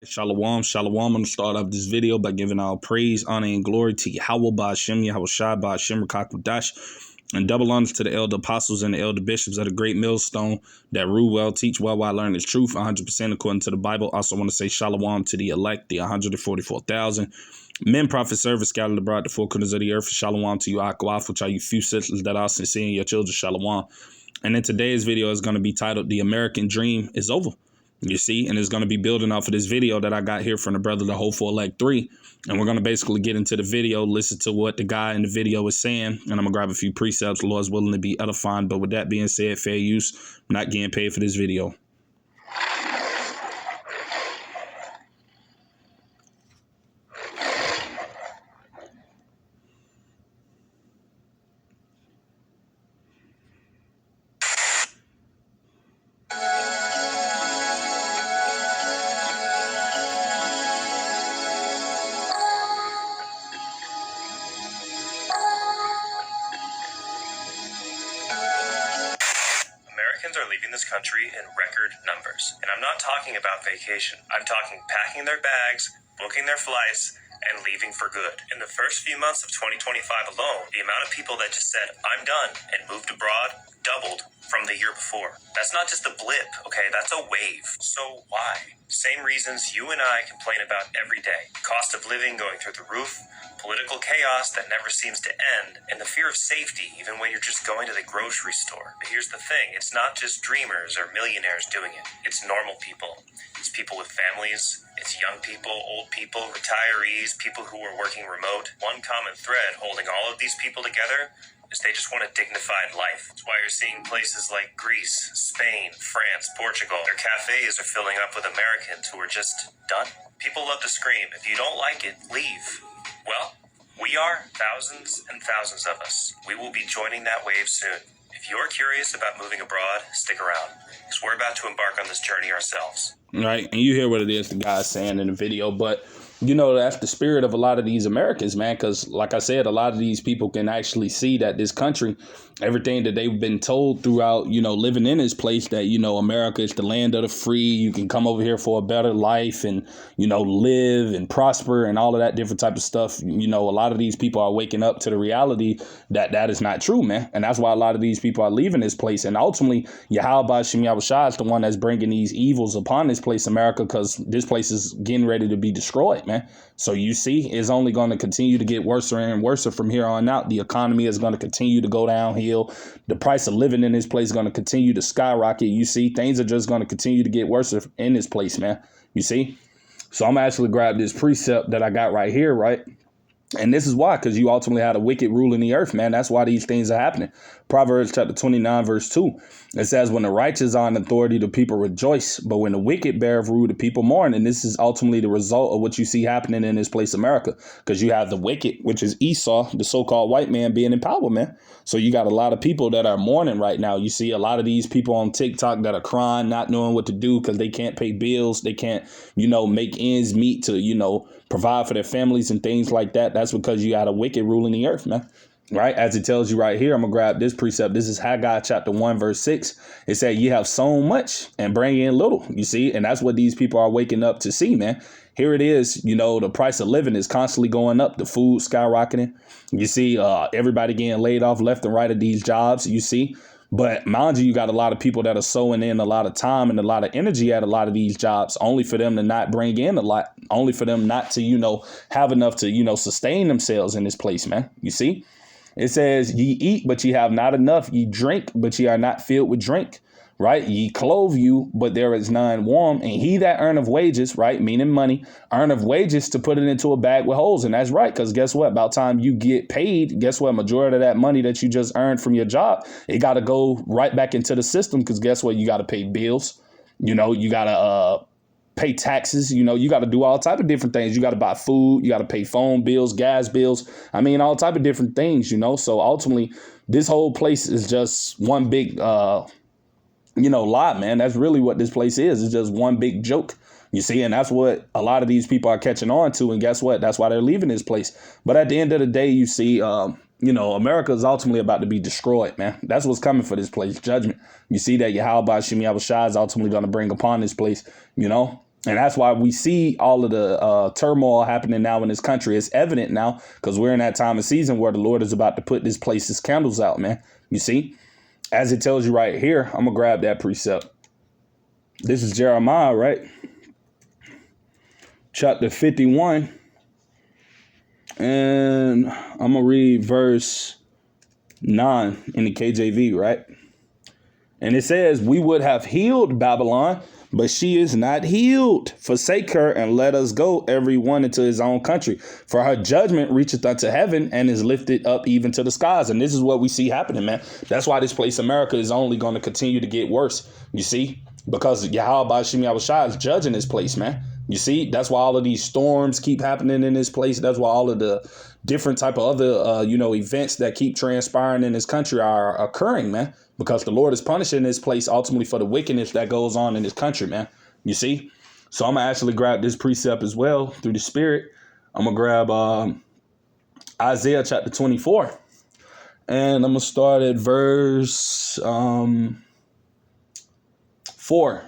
Shalom, shalom. I'm going to start off this video by giving all praise, honor, and glory to Yahweh Ba'Shem, Yahweh Shai Ba'Shem, Rakakwadash, and double honors to the elder apostles and the elder bishops of the great millstone that rule well, teach well, while learn the truth 100% according to the Bible. Also want to say shalom to the elect, the 144,000. Men, prophets, servants, scattered abroad the four corners of the earth. Shalom to you, Akwaf, which are you few sisters that are sincere in your children. Shalom. And in today's video is going to be titled, The American Dream is Over. You see, and it's going to be building off of this video that I got here from the brother, the Hopeful Elect 3. And we're going to basically get into the video, listen to what the guy in the video is saying. And I'm going to grab a few precepts, the Lord's willing to be edifying. But with that being said, fair use, I'm not getting paid for this video. Americans are leaving this country in record numbers. And I'm not talking about vacation. I'm talking packing their bags, booking their flights, and leaving for good. In the first few months of 2025 alone, the amount of people that just said, I'm done, and moved abroad doubled from the year before. That's not just a blip, okay? That's a wave. So why? Same reasons you and I complain about every day. Cost of living going through the roof, political chaos that never seems to end, and the fear of safety even when you're just going to the grocery store. But here's the thing, it's not just dreamers or millionaires doing it. It's normal people. It's people with families. It's young people, old people, retirees, people who are working remote. One common thread holding all of these people together is they just want a dignified life. That's why you're seeing places like Greece, Spain, France, Portugal. Their cafes are filling up with Americans who are just done. People love to scream, if you don't like it, leave. Well, we are, thousands and thousands of us. We will be joining that wave soon. If you're curious about moving abroad, stick around, because we're about to embark on this journey ourselves. Right, and you hear what it is the guy's saying in the video, but you know, that's the spirit of a lot of these Americans, man, because like I said, a lot of these people can actually see that this country, everything that they've been told throughout, you know, living in this place that, you know, America is the land of the free. You can come over here for a better life and, you know, live and prosper and all of that different type of stuff. You know, a lot of these people are waking up to the reality that that is not true, man. And that's why a lot of these people are leaving this place. And ultimately, Yahweh Ba'Shem Yahweh Shai is the one that's bringing these evils upon this place, America, because this place is getting ready to be destroyed, man. So you see, it's only going to continue to get worse and worse from here on out. The economy is going to continue to go downhill. The price of living in this place is going to continue to skyrocket. You see, things are just going to continue to get worse in this place, man. You see? So I'm actually grab this precept that I got right here, right? And this is why, because you ultimately had a wicked rule in the earth, man. That's why these things are happening. Proverbs chapter 29, verse 2. It says, when the righteous are in authority, the people rejoice. But when the wicked bear of rule, the people mourn. And this is ultimately the result of what you see happening in this place, America. Because you have the wicked, which is Esau, the so-called white man, being in power, man. So you got a lot of people that are mourning right now. You see a lot of these people on TikTok that are crying, not knowing what to do because they can't pay bills. They can't, you know, make ends meet to, you know, provide for their families and things like that. That's because you got a wicked ruling the earth, man. Right? As it tells you right here, I'm going to grab this precept. This is Haggai chapter 1, verse 6. It said, you have sown much and bring in little, you see, and that's what these people are waking up to see, man. Here it is. You know, the price of living is constantly going up. The food skyrocketing. You see everybody getting laid off left and right of these jobs, you see. But mind you got a lot of people that are sowing in a lot of time and a lot of energy at a lot of these jobs, only for them to not bring in a lot, only for them not to, you know, have enough to, you know, sustain themselves in this place, man. You see, it says ye eat, but ye have not enough. Ye drink, but ye are not filled with drink. Right? Ye clothe you, but there is none warm. And he that earneth wages, right, meaning money, earneth wages to put it into a bag with holes. And that's right, because guess what? About time you get paid, guess what? Majority of that money that you just earned from your job, it got to go right back into the system, because guess what? You got to pay bills. You know, you got to pay taxes. You know, you got to do all type of different things. You got to buy food. You got to pay phone bills, gas bills. I mean, all type of different things, you know. So ultimately, this whole place is just one big you know, lie, man. That's really what this place is. It's just one big joke, you see, and that's what a lot of these people are catching on to. And guess what? That's why they're leaving this place. But at the end of the day, you see, you know, America is ultimately about to be destroyed, man. That's what's coming for this place, judgment. You see that Yahweh Ba'Shem Yahweh Shai is ultimately going to bring upon this place, you know. And that's why we see all of the turmoil happening now in this country. It's evident now because we're in that time of season where the Lord is about to put this place's candles out, man. You see, as it tells you right here, I'm going to grab that precept. This is Jeremiah, right? Chapter 51. And I'm going to read verse 9 in the KJV, right? And it says, we would have healed Babylon, but she is not healed. Forsake her and let us go, every one into his own country. For her judgment reacheth unto heaven and is lifted up even to the skies. And this is what we see happening, man. That's why this place, America, is only going to continue to get worse. You see, because Yahweh Bashim Yahushua is judging this place, man. You see, that's why all of these storms keep happening in this place. That's why all of the different type of other, events that keep transpiring in this country are occurring, man, because the Lord is punishing this place ultimately for the wickedness that goes on in this country, man. You see, so I'm going to actually grab this precept as well through the Spirit. I'm going to grab Isaiah chapter 24, and I'm going to start at verse 4,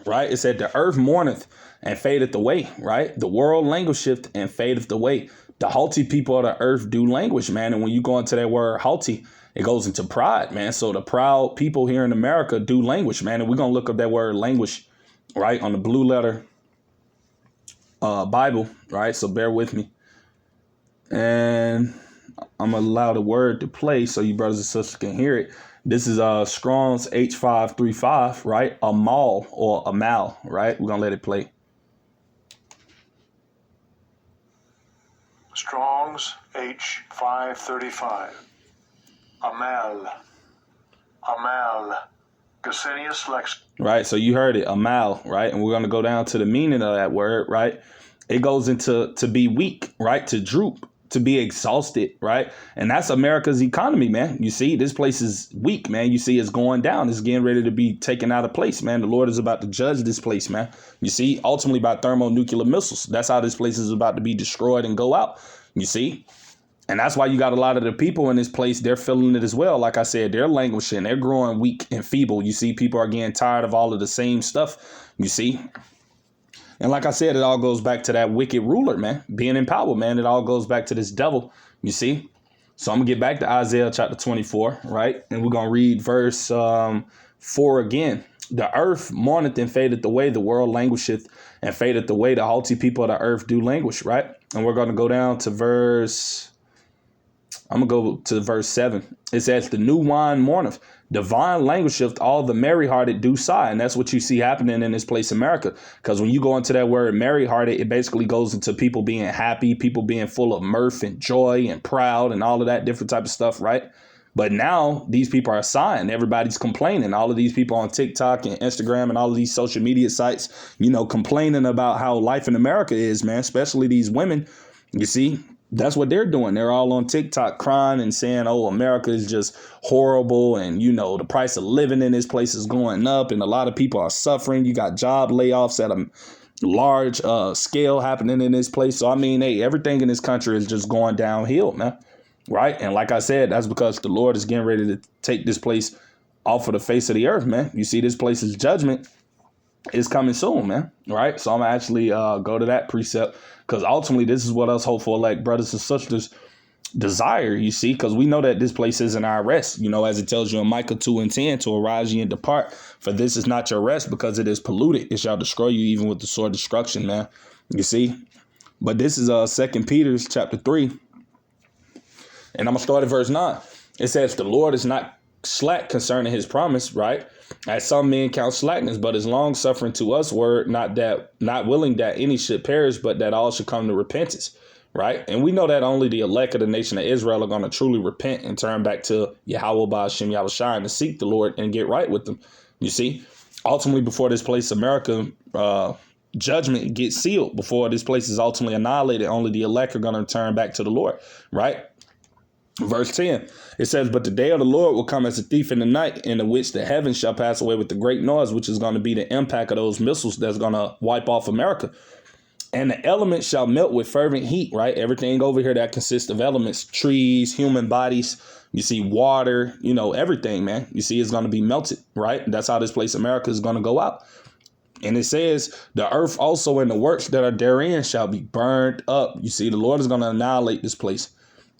right? It said, the earth mourneth and fadeth away, right? The world languisheth and fadeth away. The haughty people of the earth do languish, man. And when you go into that word haughty, it goes into pride, man. So the proud people here in America do languish, man. And we're going to look up that word languish, right, on the blue letter Bible, right? So bear with me. And I'm going to allow the word to play so you brothers and sisters can hear it. This is Strong's H535, right? A mal or a mal, right? We're going to let it play. Strong's H535. Amal. Gesenius Lex. Right. So you heard it. Amal. Right. And we're going to go down to the meaning of that word. Right. It goes into to be weak. Right. To droop. To be exhausted. Right. And that's America's economy, man. You see, this place is weak, man. You see, it's going down. It's getting ready to be taken out of place, man. The Lord is about to judge this place, man. You see, ultimately by thermonuclear missiles. That's how this place is about to be destroyed and go out. You see. And that's why you got a lot of the people in this place. They're feeling it as well. Like I said, they're languishing. They're growing weak and feeble. You see, people are getting tired of all of the same stuff. You see. And like I said, it all goes back to that wicked ruler, man, being in power, man. It all goes back to this devil, you see. So I'm going to get back to Isaiah chapter 24, right? And we're going to read verse 4 again. The earth mourneth and fadeth away. The world languisheth and fadeth away. The haughty people of the earth do languish, right? And we're going to go down to verse 7. It says, the new wine mourneth, the vine languisheth, all the merry-hearted do sigh. And that's what you see happening in this place, America. Because when you go into that word merry-hearted, it basically goes into people being happy, people being full of mirth and joy and proud and all of that different type of stuff, right? But now these people are sighing. Everybody's complaining. All of these people on TikTok and Instagram and all of these social media sites, complaining about how life in America is, man, especially these women. You see, that's what they're doing. They're all on TikTok crying and saying, oh, America is just horrible. And, the price of living in this place is going up and a lot of people are suffering. You got job layoffs at a large scale happening in this place. So, I mean, hey, everything in this country is just going downhill, man. Right. And like I said, that's because the Lord is getting ready to take this place off of the face of the earth, man. You see, this place's judgment is coming soon, man. Right. So I'm going to actually go to that precept. Because ultimately, this is what us hopeful elect brothers and sisters desire, you see, because we know that this place isn't our rest, as it tells you in Micah 2:10, to arise ye and depart. For this is not your rest, because it is polluted. It shall destroy you even with the sword of destruction, man. You see. But this is 2 Peter chapter 3. And I'm going to start at verse 9. It says, the Lord is not slack concerning his promise, right? As some men count slackness, but is long suffering to us, word not willing that any should perish, but that all should come to repentance, right? And we know that only the elect of the nation of Israel are going to truly repent and turn back to Yahweh Ba'ashem Yahushua and to seek the Lord and get right with them. You see, ultimately, before this place, America, judgment gets sealed, before this place is ultimately annihilated, only the elect are going to turn back to the Lord, right? Verse 10, it says, but the day of the Lord will come as a thief in the night, in the which the heavens shall pass away with the great noise, which is going to be the impact of those missiles that's going to wipe off America. And the elements shall melt with fervent heat, right? Everything over here that consists of elements, trees, human bodies, you see water, everything, man. You see, it's going to be melted, right? That's how this place, America, is going to go out. And it says, the earth also and the works that are therein shall be burned up. You see, the Lord is going to annihilate this place.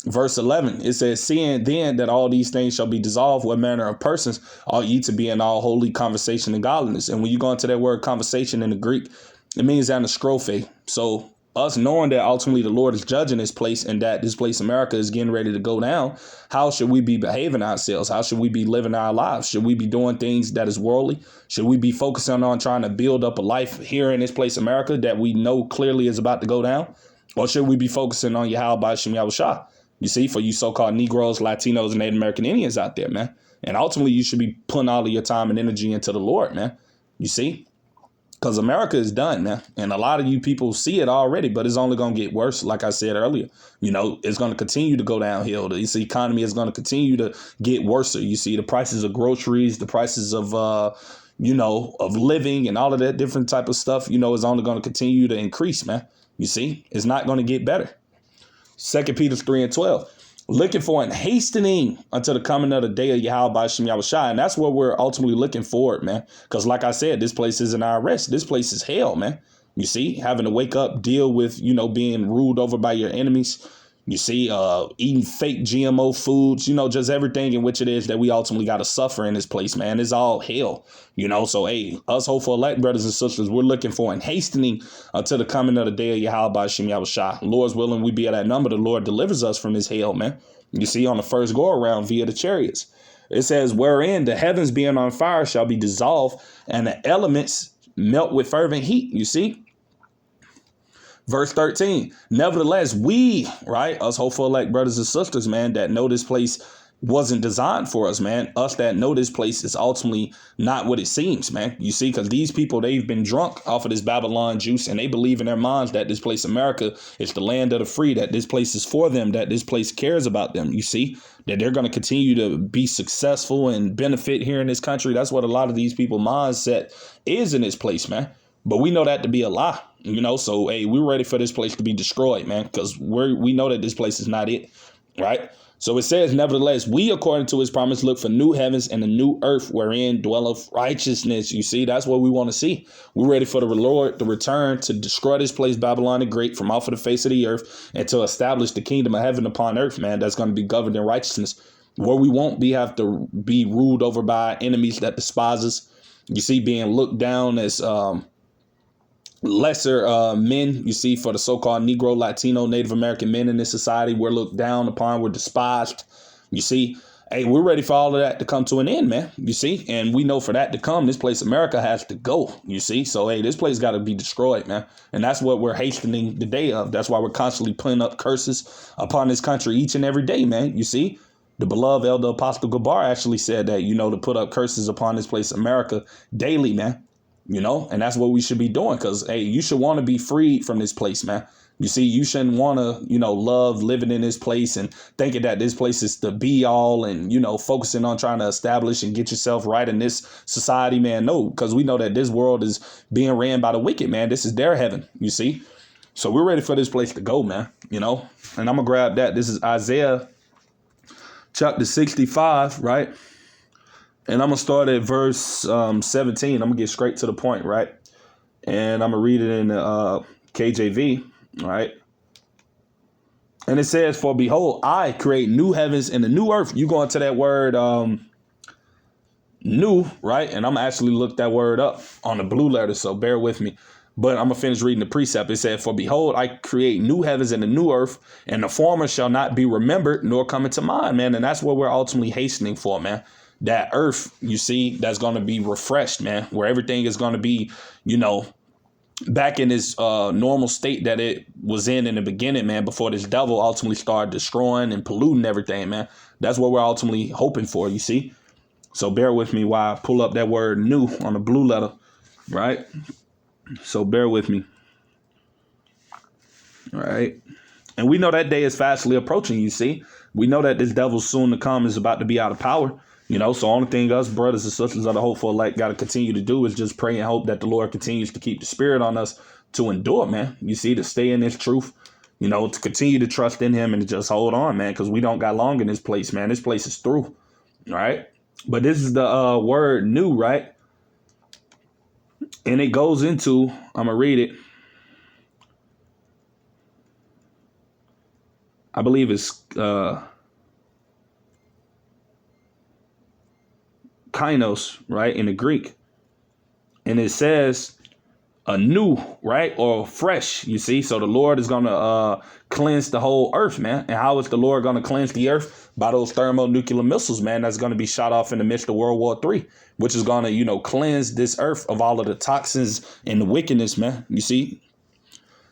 Verse 11, it says, seeing then that all these things shall be dissolved, what manner of persons ought ye to be in all holy conversation and godliness? And when you go into that word conversation in the Greek, it means anastrophe. So us knowing that ultimately the Lord is judging this place and that this place, America, is getting ready to go down, how should we be behaving ourselves? How should we be living our lives? Should we be doing things that is worldly? Should we be focusing on trying to build up a life here in this place, America, that we know clearly is about to go down? Or should we be focusing on Yahweh Shem Yahushua? You see, for you so-called Negroes, Latinos, and Native American Indians out there, man. And ultimately, you should be putting all of your time and energy into the Lord, man. You see? Because America is done, man. And a lot of you people see it already, but it's only going to get worse, like I said earlier. You know, it's going to continue to go downhill. The economy is going to continue to get worse. You see, the prices of groceries, the prices of, of living and all of that different type of stuff, is only going to continue to increase, man. You see, it's not going to get better. 2 Peter 3:12, looking for and hastening until the coming of the day of Yahweh Shem Yahushua. And that's what we're ultimately looking forward, man. Because like I said, this place isn't our rest. This place is hell, man. You see, having to wake up, deal with, being ruled over by your enemies. You see, eating fake GMO foods, just everything in which it is that we ultimately got to suffer in this place, man. It's all hell, So, hey, us hopeful elect brothers and sisters, we're looking for and hastening until the coming of the day of Yahweh Shem Yahushua. Lord's willing, we be at that number. The Lord delivers us from this hell, man. You see, on the first go around via the chariots, it says, wherein the heavens being on fire shall be dissolved and the elements melt with fervent heat. You see? Verse 13, nevertheless, we, right, us hopeful elect brothers and sisters, man, that know this place wasn't designed for us, man. Us that know this place is ultimately not what it seems, man. You see, because these people, they've been drunk off of this Babylon juice and they believe in their minds that this place, America, is the land of the free, that this place is for them, that this place cares about them. You see, that they're going to continue to be successful and benefit here in this country. That's what a lot of these people's mindset is in this place, man. But we know that to be a lie, so, hey, we're ready for this place to be destroyed, man, because we know that this place is not it, right? So it says, nevertheless, we, according to his promise, look for new heavens and a new earth wherein dwelleth righteousness. You see, that's what we want to see. We're ready for the Lord to return to destroy this place, Babylon the Great, from off of the face of the earth and to establish the kingdom of heaven upon earth, man, that's going to be governed in righteousness, where we won't have to be ruled over by enemies that despise us. You see, being looked down as lesser men, you see, for the so-called Negro, Latino, Native American men in this society, we're looked down upon, we're despised. You see, hey, we're ready for all of that to come to an end, man. You see, and we know for that to come, this place, America, has to go. You see, so, hey, this place got to be destroyed, man. And that's what we're hastening the day of. That's why we're constantly putting up curses upon this country each and every day, man. You see, the beloved Elder Apostle Gabar actually said that, to put up curses upon this place, America, daily, man. And that's what we should be doing, because, hey, you should want to be freed from this place, man. You see, you shouldn't want to, love living in this place and thinking that this place is the be all and, focusing on trying to establish and get yourself right in this society, man. No, because we know that this world is being ran by the wicked, man. This is their heaven, you see. So we're ready for this place to go, man, and I'm going to grab that. This is Isaiah chapter 65, right? And I'm going to start at verse 17. I'm going to get straight to the point, right? And I'm going to read it in KJV, right? And it says, for behold, I create new heavens and a new earth. You go into that word new, right? And I'm actually look that word up on the blue letter, so bear with me. But I'm going to finish reading the precept. It said, for behold, I create new heavens and a new earth, and the former shall not be remembered nor come into mind, man. And that's what we're ultimately hastening for, man. That earth, you see, that's going to be refreshed, man, where everything is going to be, back in its normal state that it was in the beginning, man, before this devil ultimately started destroying and polluting everything, man. That's what we're ultimately hoping for, you see. So bear with me while I pull up that word new on the blue letter, right? So bear with me. All right. And we know that day is fastly approaching, you see. We know that this devil soon to come is about to be out of power. So only thing us brothers and sisters of the hopeful elect got to continue to do is just pray and hope that the Lord continues to keep the spirit on us to endure, man. You see, to stay in this truth, to continue to trust in him and to just hold on, man, because we don't got long in this place, man. This place is through. All right. But this is the word new, right? And it goes into, I'm going to read it. I believe it's kainos, right, in the Greek. And it says anew, right, or fresh, you see. So the Lord is going to cleanse the whole earth, man. And how is the Lord going to cleanse the earth? By those thermonuclear missiles, man, that's going to be shot off in the midst of World War III, which is going to, you know, cleanse this earth of all of the toxins and the wickedness, man. You see?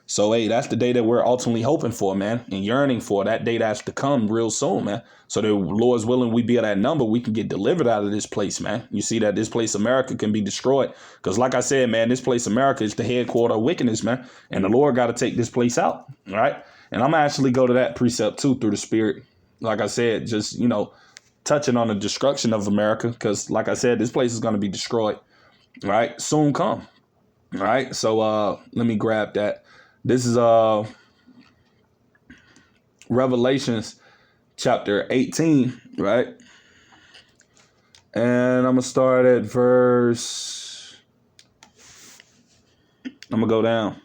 So, hey, that's the day that we're ultimately hoping for, man, and yearning for. That day that's to come real soon, man. So the Lord's willing, we be at that number, we can get delivered out of this place, man. You see that this place, America, can be destroyed. Because like I said, man, this place, America, is the headquarter of wickedness, man. And the Lord got to take this place out, all right? And I'm actually go to that precept, too, through the Spirit. Like I said, just, you know, touching on the destruction of America. Because, like I said, this place is going to be destroyed, all right? Soon come, all right? So let me grab that. This is Revelations chapter 18, right? And I'm going to start at verse, I'm going to go down.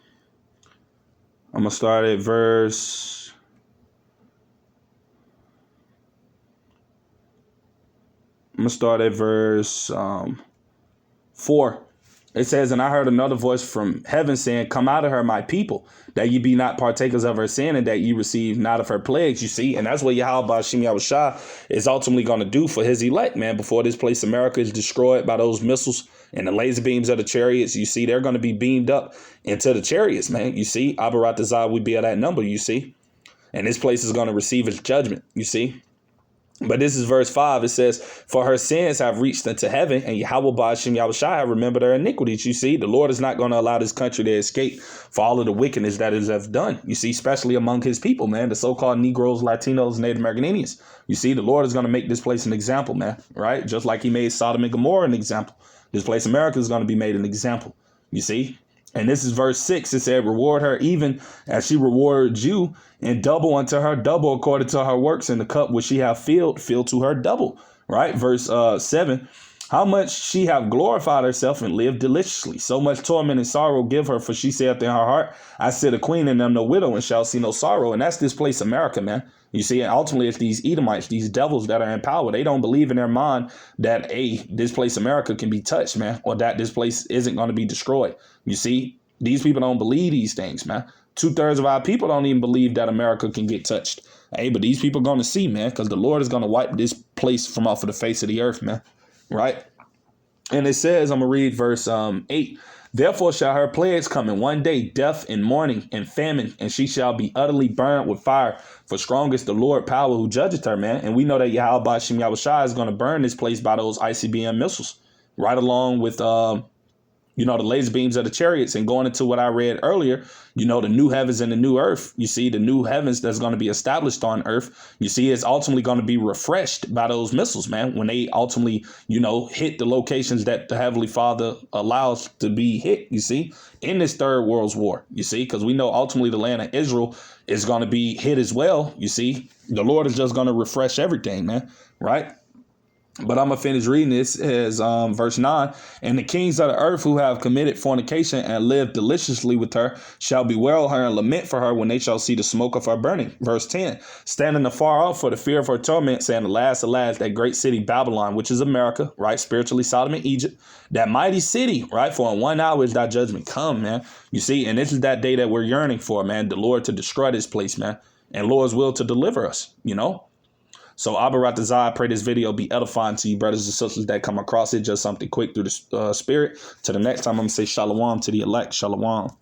I'm going to start at verse 4. It says, and I heard another voice from heaven saying, come out of her, my people, that ye be not partakers of her sin, and that ye receive not of her plagues, you see. And that's what Yahweh Ba'Shem Yahushua is ultimately going to do for his elect, man, before this place, America, is destroyed by those missiles and the laser beams of the chariots. You see, they're going to be beamed up into the chariots, man. You see, Abaratazah, we be at that number, you see. And this place is going to receive its judgment, you see. But this is verse 5. It says, for her sins have reached unto heaven, and Yahweh Ba'Shem Yahushua have remembered her iniquities. You see, the Lord is not going to allow this country to escape for all of the wickedness that it has done. You see, especially among his people, man, the so-called Negroes, Latinos, Native American Indians. You see, the Lord is going to make this place an example, man, right? Just like he made Sodom and Gomorrah an example. This place, America, is going to be made an example. You see? And this is verse 6. It said, reward her even as she rewarded you, and double unto her double according to her works, and the cup which she have filled, fill to her double. Right? Verse 7. How much she have glorified herself and lived deliciously. So much torment and sorrow give her, for she saith in her heart, I sit a queen and am no widow, and shall see no sorrow. And that's this place, America, man. You see, and ultimately it's these Edomites, these devils that are in power. They don't believe in their mind that, hey, this place, America, can be touched, man, or that this place isn't going to be destroyed. You see, these people don't believe these things, man. 2/3 of our people don't even believe that America can get touched. Hey, but these people are going to see, man, because the Lord is going to wipe this place from off of the face of the earth, man. Right? And it says, I'm going to read verse 8. Therefore shall her plagues come in one day, death and mourning and famine, and she shall be utterly burned with fire. For strong is the Lord power who judgeth her, man. And we know that Yahweh Ba'Shem Yahushua is going to burn this place by those ICBM missiles, right along with you know, the laser beams of the chariots. And going into what I read earlier, you know, the new heavens and the new earth, you see, the new heavens that's going to be established on earth, you see, is ultimately going to be refreshed by those missiles, man, when they ultimately, you know, hit the locations that the Heavenly Father allows to be hit, you see, in this third world's war, you see, because we know ultimately the land of Israel is going to be hit as well, you see. The Lord is just going to refresh everything, man, right? But I'm going to finish reading this as verse 9. And the kings of the earth who have committed fornication and lived deliciously with her shall bewail her and lament for her when they shall see the smoke of her burning. Verse 10. Standing afar off for the fear of her torment, saying, alas, alas, that great city Babylon, which is America, right? Spiritually Sodom and Egypt, that mighty city, right? For in 1 hour is thy judgment come, man. You see, and this is that day that we're yearning for, man. The Lord to destroy this place, man. And Lord's will to deliver us, you know. So Abaratazah, I pray this video be edifying to you, brothers and sisters that come across it. Just something quick through the spirit. Till the next time, I'm going to say shalom to the elect. Shalom.